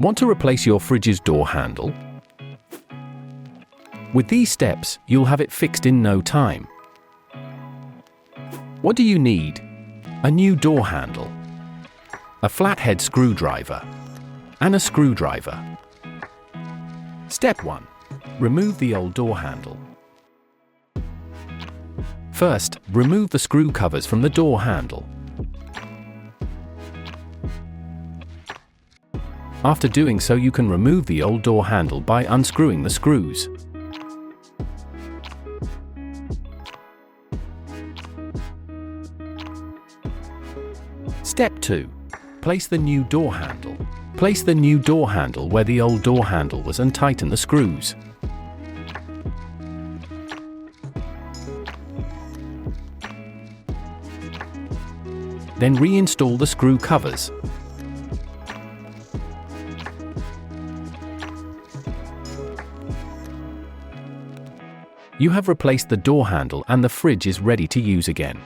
Want to replace your fridge's door handle? With these steps, you'll have it fixed in no time. What do you need? A new door handle, a flathead screwdriver, and a screwdriver. Step 1. Remove the old door handle. First, remove the screw covers from the door handle. After doing so, you can remove the old door handle by unscrewing the screws. Step 2. Place the new door handle. Place the new door handle where the old door handle was and tighten the screws. Then reinstall the screw covers. You have replaced the door handle and the fridge is ready to use again.